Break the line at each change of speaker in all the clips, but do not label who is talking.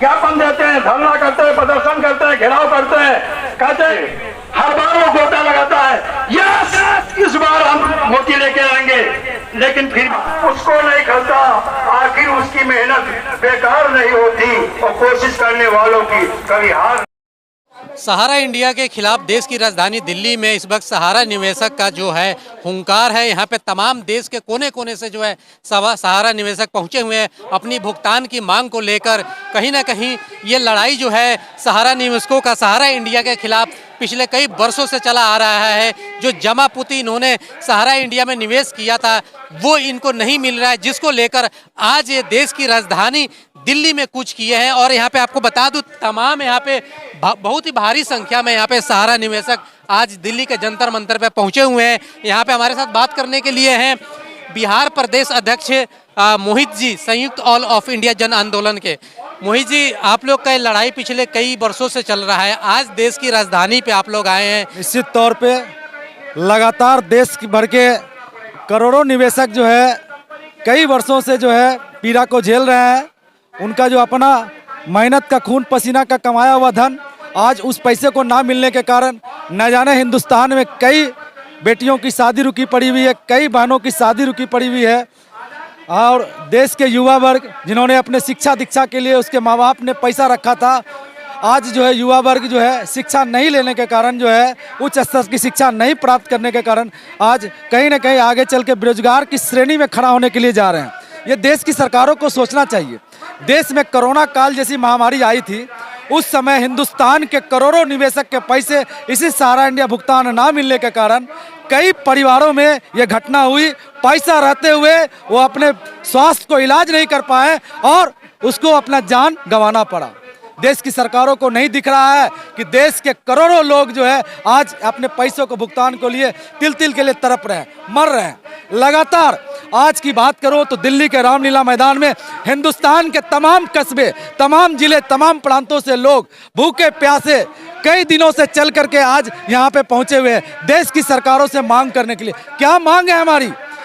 ज्ञापन देते हैं, धरना करते हैं, प्रदर्शन करते हैं, घेराव करते हैं, कहते हैं हर बार वो गोटा लगाता है, यस इस बार हम मोती लेके आएंगे, लेकिन फिर उसको नहीं खलता। आखिर उसकी मेहनत बेकार नहीं होती और कोशिश करने वालों की कभी हार।
सहारा इंडिया के खिलाफ देश की राजधानी दिल्ली में इस वक्त सहारा निवेशक का जो है हुंकार है। यहाँ पे तमाम देश के कोने कोने से जो है सहारा निवेशक पहुँचे हुए हैं अपनी भुगतान की मांग को लेकर। कहीं ना कहीं ये लड़ाई जो है सहारा निवेशकों का सहारा इंडिया के खिलाफ पिछले कई वर्षों से चला आ रहा है। जो जमा पूंजी इन्होंने सहारा इंडिया में निवेश किया था वो इनको नहीं मिल रहा है, जिसको लेकर आज ये देश की राजधानी दिल्ली में कूच किए हैं। और यहाँ पे आपको बता दूं तमाम यहाँ पे बहुत ही भारी संख्या में यहाँ पे सहारा निवेशक आज दिल्ली के जंतर मंतर पे पहुँचे हुए हैं। यहाँ पे हमारे साथ बात करने के लिए हैं बिहार प्रदेश अध्यक्ष मोहित जी, संयुक्त ऑल ऑफ इंडिया जन आंदोलन के। मोहित जी, आप लोग का लड़ाई पिछले कई वर्षों से चल रहा है, आज देश की राजधानी पे आप लोग आए हैं।
निश्चित तौर पे लगातार देश भर के करोड़ों निवेशक जो है कई वर्षों से जो है पीड़ा को झेल रहे हैं। उनका जो अपना मेहनत का खून पसीना का कमाया हुआ धन आज उस पैसे को ना मिलने के कारण न जाने हिंदुस्तान में कई बेटियों की शादी रुकी पड़ी हुई है, कई बहनों की शादी रुकी पड़ी हुई है। और देश के युवा वर्ग जिन्होंने अपने शिक्षा दीक्षा के लिए उसके माँ बाप ने पैसा रखा था, आज जो है युवा वर्ग जो है शिक्षा नहीं लेने के कारण जो है उच्च स्तर की शिक्षा नहीं प्राप्त करने के कारण आज कहीं ना कहीं आगे चल के बेरोजगार की श्रेणी में खड़ा होने के लिए जा रहे हैं। ये देश की सरकारों को सोचना चाहिए। देश में कोरोना काल जैसी महामारी आई थी, उस समय हिंदुस्तान के करोड़ों निवेशक के पैसे इसी सहारा इंडिया भुगतान ना मिलने के कारण कई परिवारों में ये घटना हुई। पैसा रहते हुए वो अपने स्वास्थ्य को इलाज नहीं कर पाए और उसको अपना जान गंवाना पड़ा। देश की सरकारों को नहीं दिख रहा है कि देश के करोड़ों लोग जो है आज अपने पैसों को भुगतान को लिए तिल तिल के लिए तड़प रहे हैं, मर रहे हैं। लगातार आज की बात करो तो दिल्ली के रामलीला मैदान में हिंदुस्तान के तमाम कस्बे, तमाम जिले, तमाम प्रांतों से लोग भूखे प्यासे कई दिनों से चल करके आज यहाँ पे पहुँचे हुए हैं देश की सरकारों से मांग करने के लिए। क्या मांग है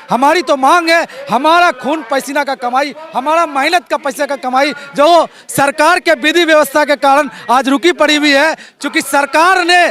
हमारी तो मांग है हमारा खून पसीना का कमाई, हमारा मेहनत का पैसे का कमाई जो सरकार के विधि व्यवस्था के कारण आज रुकी पड़ी हुई है। क्योंकि सरकार ने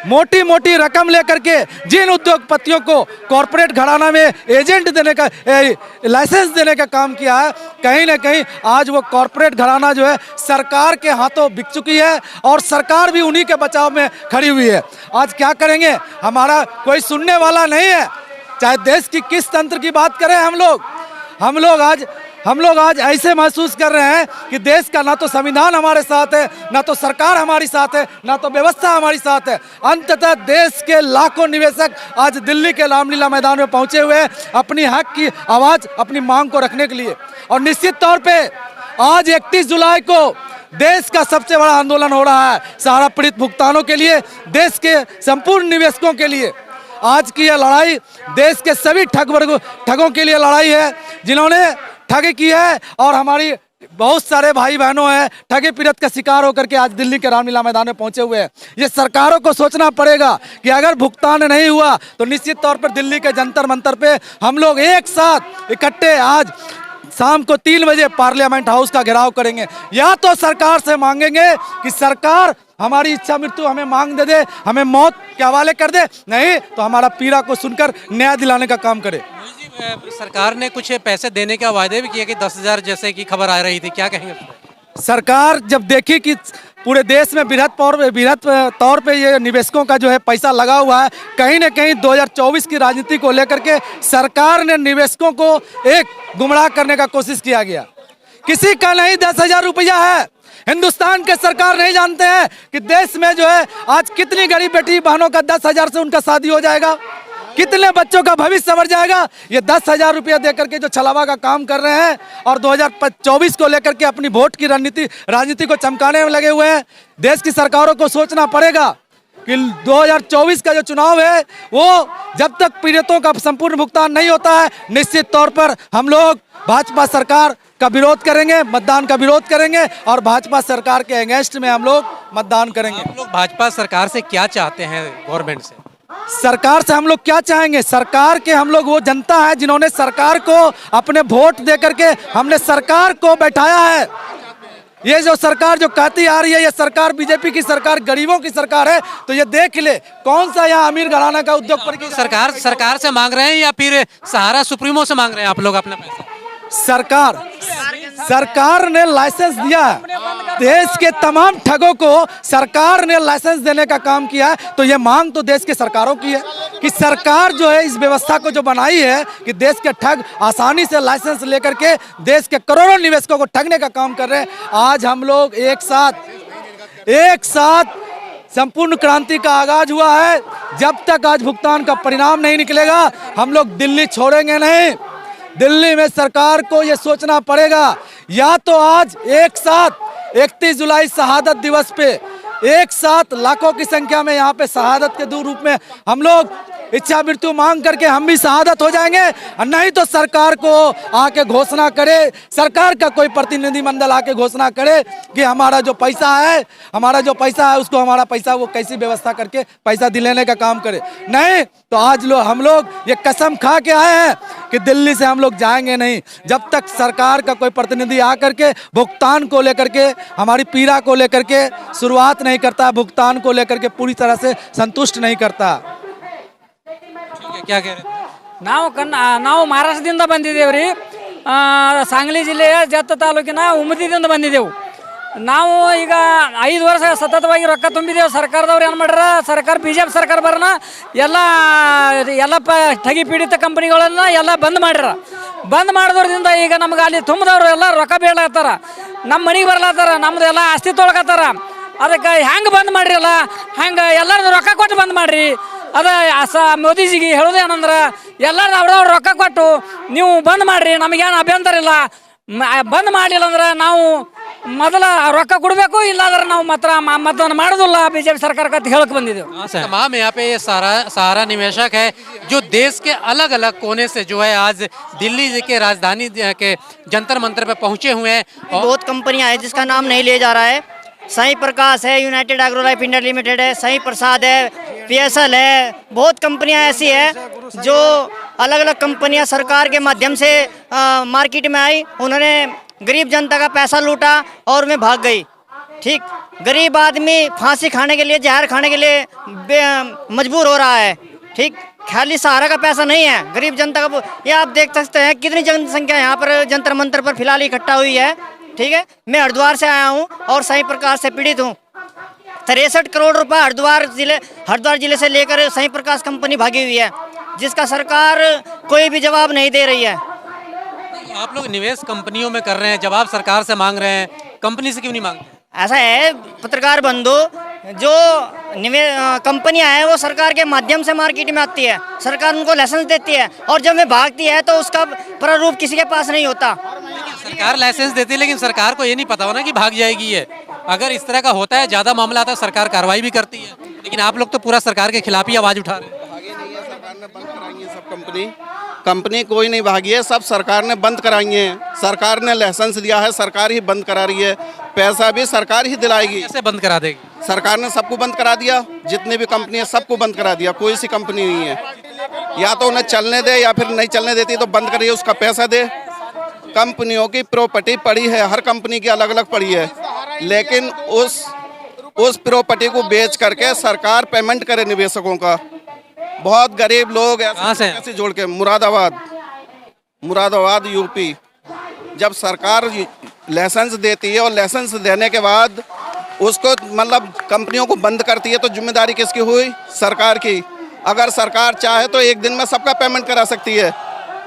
मोटी मोटी रकम लेकर के जिन उद्योगपतियों को कॉरपोरेट घराना में एजेंट देने का लाइसेंस देने का काम किया है, कहीं ना कहीं आज वो कॉरपोरेट घराना जो है सरकार के हाथों बिक चुकी है और सरकार भी उन्हीं के बचाव में खड़ी हुई है। आज क्या करेंगे, हमारा कोई सुनने वाला नहीं है। चाहे देश की किस तंत्र की बात करें, हम लोग आज ऐसे महसूस कर रहे हैं कि देश का ना तो संविधान हमारे साथ है, ना तो सरकार हमारी साथ है, ना तो व्यवस्था हमारी साथ है। अंततः देश के लाखों निवेशक आज दिल्ली के रामलीला मैदान में पहुंचे हुए हैं अपनी हक की आवाज़, अपनी मांग को रखने के लिए। और निश्चित तौर पे आज 31 जुलाई को देश का सबसे बड़ा आंदोलन हो रहा है सहारा पीड़ित भुगतानों के लिए, देश के संपूर्ण निवेशकों के लिए। आज की यह लड़ाई देश के सभी ठगों के लिए लड़ाई है जिन्होंने ठगी की है और हमारी बहुत सारे भाई बहनों हैं ठगी पीड़ित का शिकार होकर के आज दिल्ली के रामलीला मैदान में पहुंचे हुए हैं। ये सरकारों को सोचना पड़ेगा कि अगर भुगतान नहीं हुआ तो निश्चित तौर पर दिल्ली के जंतर मंतर पे हम लोग एक साथ इकट्ठे आज शाम को 3 बजे पार्लियामेंट हाउस का घेराव करेंगे। या तो सरकार से मांगेंगे कि सरकार हमारी इच्छा मृत्यु हमें मांग दे, हमें मौत के हवाले कर दे, नहीं तो हमारा पीड़ा को सुनकर न्याय दिलाने का काम करे।
सरकार ने कुछ पैसे देने का वायदे भी किया कि 10,000 जैसे की खबर आ रही थी, क्या कहेंगे?
सरकार जब देखी कि पूरे देश में बृहत तौर पे ये निवेशकों का जो है पैसा लगा हुआ है, कहीं ना कहीं 2024 की राजनीति को लेकर के सरकार ने निवेशकों को एक गुमराह करने का कोशिश किया गया। किसी का नहीं 10,000 रुपया है। हिंदुस्तान के सरकार नहीं जानते हैं कि देश में जो है आज कितनी गरीब बेटी बहनों का 10,000 से उनका शादी हो जाएगा, कितने बच्चों का भविष्य संवर जाएगा। ये 10,000 रुपया देकर के जो छलावा का काम कर रहे हैं और 2024 को लेकर के अपनी वोट की राजनीति को चमकाने में लगे हुए हैं। देश की सरकारों को सोचना पड़ेगा कि 2024 का जो चुनाव है वो जब तक पीड़ितों का संपूर्ण भुगतान नहीं होता है, निश्चित तौर पर हम लोग भाजपा सरकार का विरोध करेंगे, मतदान का विरोध करेंगे और भाजपा सरकार के अगेंस्ट में हम लोग मतदान करेंगे।
आप लोग भाजपा सरकार से क्या चाहते हैं? गवर्नमेंट से
सरकार से हम लोग क्या चाहेंगे? सरकार के हम लोग वो जनता है जिन्होंने सरकार को अपने वोट दे करके हमने सरकार को बैठाया है। ये जो सरकार जो कहती आ रही है, ये सरकार बीजेपी की सरकार गरीबों की सरकार है, तो ये देख ले कौन सा यहाँ अमीर घराना का उद्योगपति
सरकार से मांग रहे हैं या फिर सहारा सुप्रीमो से मांग रहे हैं आप लोग अपना पैसा?
सरकार ने लाइसेंस दिया है, देश के तमाम ठगों को सरकार ने लाइसेंस देने का काम किया है, तो ये मांग तो देश के सरकारों की है कि सरकार जो है इस व्यवस्था को जो बनाई है कि देश के ठग आसानी से लाइसेंस लेकर के देश के करोड़ों निवेशकों को ठगने का काम कर रहे हैं। आज हम लोग एक साथ संपूर्ण क्रांति का आगाज हुआ है। जब तक आज भुगतान का परिणाम नहीं निकलेगा हम लोग दिल्ली छोड़ेंगे नहीं। दिल्ली में सरकार को ये सोचना पड़ेगा, या तो आज एक साथ 31 जुलाई शहादत दिवस पे एक साथ लाखों की संख्या में यहाँ पे शहादत के रूप में हम लोग इच्छा मृत्यु मांग करके हम भी शहादत हो जाएंगे, और नहीं तो सरकार को आके घोषणा करे, सरकार का कोई प्रतिनिधि मंडल आके घोषणा करे कि हमारा जो पैसा है उसको हमारा पैसा वो कैसी व्यवस्था करके पैसा दिलाने का काम करे। नहीं तो आज हम लोग ये कसम खा के आए हैं कि दिल्ली से हम लोग जाएंगे नहीं जब तक सरकार का कोई प्रतिनिधि आकर के भुगतान को लेकर के, हमारी पीड़ा को लेकर के शुरुआत नहीं करता, भुगतान को लेकर के पूरी तरह से संतुष्ट नहीं करता।
क्या कह रहे थे?
ನಾವು ಮಹಾರಾಷ್ಟ್ರದಿಂದ ಬಂದಿದ್ದೇವ್ರಿ, ಸಾಂಗ್ಲಿ ಜಿಲ್ಲೆಯ ಜತ್ತ ತಾಲೂಕಿನ ಉಮದಿದಿಂದ ಬಂದಿದ್ದೆವು. ನಾವು ಈಗ 5 ವರ್ಷ ಸತತವಾಗಿ ರೊಕ್ಕ ತುಂಬಿದ್ದೇವೆ. ಸರ್ಕಾರದವ್ರು ಏನು ಮಾಡ್ಯಾರ, ಸರ್ಕಾರ BJP ಸರ್ಕಾರ ಬರೋಣ ಎಲ್ಲ ठगी ಪೀಡಿತ ಕಂಪನಿಗಳನ್ನು ಎಲ್ಲ ಬಂದ್ ಮಾಡ್ಯಾರ. ಬಂದ್ ಮಾಡೋದ್ರಿಂದ ಈಗ ನಮ್ಗೆ ಅಲ್ಲಿ ತುಂಬಿದವರು ಎಲ್ಲ ರೊಕ್ಕ ಬೇಡತ್ತಾರ, ನಮ್ಮ ಮನೆಗೆ ಬರ್ಲತ್ತಾರ, ನಮ್ದು ಎಲ್ಲ ಆಸ್ತಿ ತೊಳ್ಕತ್ತಾರ. ಅದಕ್ಕೆ ಹೆಂಗೆ ಬಂದ್ ಮಾಡ್ರಿಲ್ಲ, ಹಂಗೆ ಎಲ್ಲರದು ರೊಕ್ಕ ಕೊಟ್ಟು ಬಂದ್ ಮಾಡ್ರಿ. ಅದ ಮೋದಿಜಿಗೆ ಹೇಳೋದೇನಂದ್ರೆ ಎಲ್ಲರೂ ಅವ್ರವ್ರು ರೊಕ್ಕ ಕೊಟ್ಟು ನೀವು ಬಂದ್ ಮಾಡ್ರಿ, ನಮಗೇನು ಅಭ್ಯಂತರ ಇಲ್ಲ. ಬಂದ್ ಮಾಡಲಿಲ್ಲ ಅಂದ್ರೆ ನಾವು ಮೊದಲ ರೊಕ್ಕ ಕೊಡಬೇಕು, ಇಲ್ಲಾಂದ್ರೆ ನಾವು मतदान ಮಾಡೋದಿಲ್ಲ बीजेपी सरकार का हेलक बंदिदेव।
तमाम यहाँ पे ये सहारा निवेशक है जो देश के अलग अलग कोने से जो है आज दिल्ली के राजधानी के जंतर मंतर पे पहुंचे हुए हैं।
बहुत कंपनियां हैं जिसका नाम नहीं लिया जा रहा है। साई प्रकाश है, United agro life India limited है, साई प्रसाद है, PSL है, बहुत कंपनियां ऐसी है जो अलग अलग कंपनियां सरकार के माध्यम से मार्केट में आई, उन्होंने गरीब जनता का पैसा लूटा और मैं भाग गई। ठीक, गरीब आदमी फांसी खाने के लिए, जहर खाने के लिए मजबूर हो रहा है। ठीक, खाली सहारा का पैसा नहीं है, गरीब जनता का। ये आप देख सकते हैं कितनी जनसंख्या यहाँ पर जंतर मंतर पर फिलहाल इकट्ठा हुई है। ठीक है, मैं हरिद्वार से आया हूँ और साई प्रकाश से पीड़ित हूँ। 63 करोड़ रुपए हरिद्वार जिले से लेकर साई प्रकाश कंपनी भागी हुई है, जिसका सरकार कोई भी जवाब नहीं दे रही है।
आप लोग निवेश कंपनियों में कर रहे हैं, जवाब सरकार से मांग रहे हैं, कंपनी से क्यों नहीं मांगते?
ऐसा है पत्रकार बंधु, जो कंपनियां हैं वो सरकार के माध्यम से मार्केट में आती है, सरकार उनको लाइसेंस देती है, और जब में भागती है तो उसका प्रारूप किसी के पास नहीं होता।
सरकार लाइसेंस देती है, लेकिन सरकार को ये नहीं पता होना कि भाग जाएगी ये। अगर इस तरह का होता है, ज्यादा मामला आता है, सरकार कार्रवाई भी करती है, लेकिन आप लोग तो पूरा सरकार के खिलाफ ही आवाज उठा रहे हैं।
सरकार ने बंद कराई है सब कंपनी कोई नहीं भागी है, सब सरकार ने बंद कराई है। सरकार ने लाइसेंस दिया है, सरकार ही बंद करा रही है, पैसा भी सरकार ही दिलाएगी।
कैसे बंद करा देगी?
सरकार ने सबको बंद करा दिया, जितने भी कंपनी है सबको बंद करा दिया, कोई सी कंपनी नहीं है। या तो उन्हें चलने दे, या फिर नहीं चलने देती तो बंद करिए, उसका पैसा दे। कंपनियों की प्रॉपर्टी पड़ी है, हर कंपनी की अलग अलग पड़ी है, लेकिन उस प्रॉपर्टी को बेच करके सरकार पेमेंट करे निवेशकों का। बहुत गरीब लोग ऐसे जोड़ के मुरादाबाद यूपी, जब सरकार लाइसेंस देती है और लाइसेंस देने के बाद उसको मतलब कंपनियों को बंद करती है, तो जिम्मेदारी किसकी हुई? सरकार की। अगर सरकार चाहे तो एक दिन में सबका पेमेंट करा सकती है,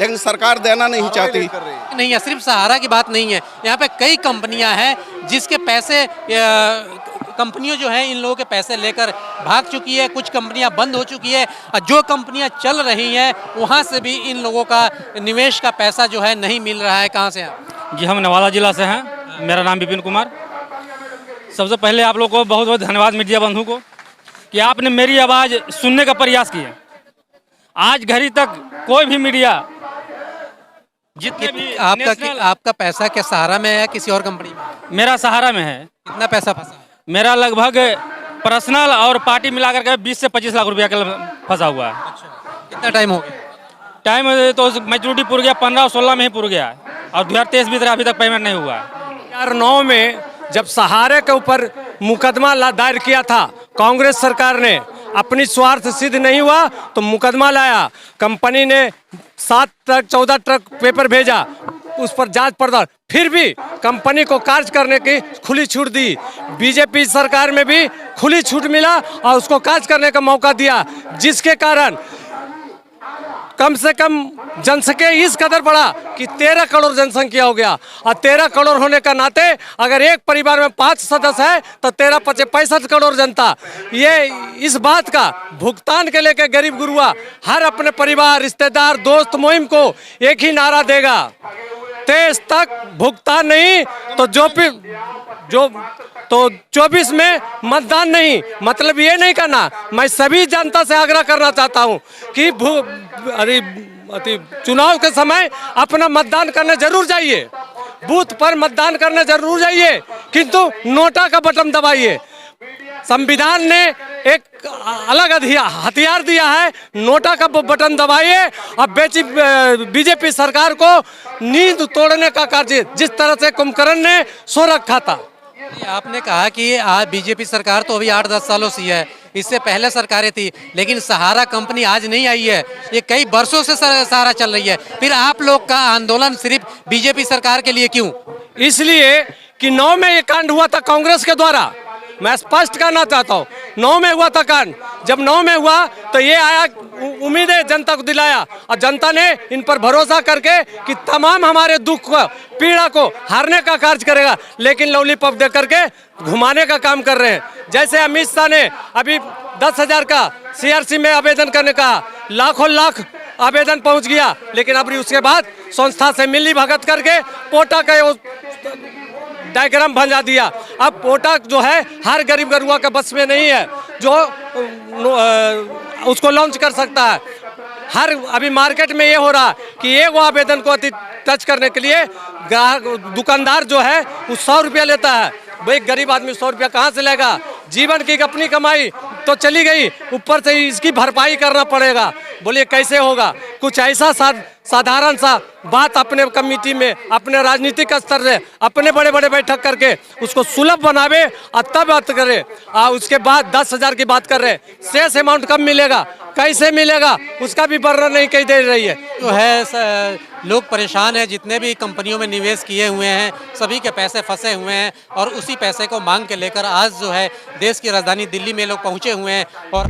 लेकिन सरकार देना नहीं चाहती।
नहीं है, सिर्फ सहारा की बात नहीं है, यहाँ पे कई कंपनियां हैं जिसके पैसे कंपनियों जो है इन लोगों के पैसे लेकर भाग चुकी है, कुछ कंपनियां बंद हो चुकी है, और जो कंपनियां चल रही हैं वहां से भी इन लोगों का निवेश का पैसा जो है नहीं मिल रहा है। कहां से हैं?
जी, हम नवादा जिला से हैं, मेरा नाम विपिन कुमार। सबसे पहले आप लोग को बहुत बहुत धन्यवाद मीडिया बंधु को कि आपने मेरी आवाज़ सुनने का प्रयास किया। आज घड़ी तक कोई भी मीडिया जितने भी
आपका पैसा क्या सहारा में है या किसी और कंपनी में?
मेरा सहारा में है।
कितना पैसा फंसा?
मेरा लगभग पर्सनल और पार्टी मिलाकर के 20 से 25 लाख रुपया का फंसा हुआ है।
कितना टाइम हो गया?
टाइम तो मैच्योरिटी पूर गया, 15 और 16 में ही पूर गया, और 2023 भी अभी तक पेमेंट नहीं हुआ है।
2009 में जब सहारे के ऊपर मुकदमा दायर किया था कांग्रेस सरकार ने, अपनी स्वार्थ सिद्ध नहीं हुआ तो मुकदमा लाया। कंपनी ने 7 ट्रक 14 ट्रक पेपर भेजा, उस पर जांच पड़ताल, फिर भी कंपनी को कार्य करने की खुली छूट दी। बीजेपी सरकार में भी खुली छूट मिला और उसको कार्य करने का मौका दिया, जिसके कारण कम से कम जनसंख्या इस कदर बढ़ा कि 13 करोड़ जनसंख्या हो गया। और 13 करोड़ होने का नाते अगर एक परिवार में 5 सदस्य है तो 13 पचे 65 करोड़ जनता, ये इस बात का भुगतान के लेके गरीब गुरुआ हर अपने परिवार, रिश्तेदार, दोस्त मुहिम को एक ही नारा देगा, तेज तक भुगतान नहीं तो 24 में मतदान नहीं। मतलब ये नहीं करना, मैं सभी जनता से आग्रह करना चाहता हूँ कि चुनाव के समय अपना मतदान करने जरूर जाइए, बूथ पर मतदान करने जरूर जाइए, किंतु नोटा का बटन दबाइए। संविधान ने एक अलग हथियार दिया है, नोटा का बटन दबाइए। अब बीजेपी सरकार को नींद तोड़ने का कार्य जिस तरह से कुंभकर्ण ने सो रखा था।
आपने कहा कि आज बीजेपी सरकार तो अभी 8-10 सालों से है, इससे पहले सरकारें थी, लेकिन सहारा कंपनी आज नहीं आई है, ये कई वर्षों से सहारा चल रही है। फिर आप लोग का आंदोलन सिर्फ बीजेपी सरकार के लिए क्यों?
इसलिए कि 9 में ये कांड हुआ था कांग्रेस के द्वारा, मैं स्पष्ट करना चाहता हूँ, 9 में हुआ था कांड। जब 9 में हुआ तो ये आया, उम्मीदें जनता को दिलाया और जनता ने इन पर भरोसा करके कि तमाम हमारे दुख को, पीड़ा को हारने का कार्य करेगा, लेकिन लॉलीपॉप दे करके घुमाने का काम कर रहे हैं। जैसे अमित शाह ने अभी 10,000 का CRC में आवेदन करने का, लाखों लाख आवेदन पहुंच गया, लेकिन अभी उसके बाद संस्था से मिली भगत करके पोटा का डायग्राम बना दिया। अब पोटा जो है हर गरीब गरुआ के बस में नहीं है जो उसको लॉन्च कर सकता है। हर अभी मार्केट में ये हो रहा कि एक आवेदन को टच करने के लिए दुकानदार जो है वो 100 रुपया लेता है। भाई गरीब आदमी 100 रुपया कहाँ से लेगा? जीवन की अपनी कमाई तो चली गई, ऊपर से इसकी भरपाई करना पड़ेगा। बोलिए कैसे होगा? कुछ ऐसा साधारण सा बात अपने कमेटी में, अपने राजनीतिक स्तर से अपने बड़े बड़े बैठक करके उसको सुलभ बनावे और तब बात करे। उसके बाद 10,000 की बात कर रहे, शेष अमाउंट कब मिलेगा, कैसे मिलेगा, उसका भी वर्णन नहीं कही दे रही है।
जो है लोग परेशान हैं, जितने भी कंपनियों में निवेश किए हुए हैं सभी के पैसे फंसे हुए हैं, और उसी पैसे को मांग के लेकर आज जो है देश की राजधानी दिल्ली में लोग पहुंचे हुए हैं। और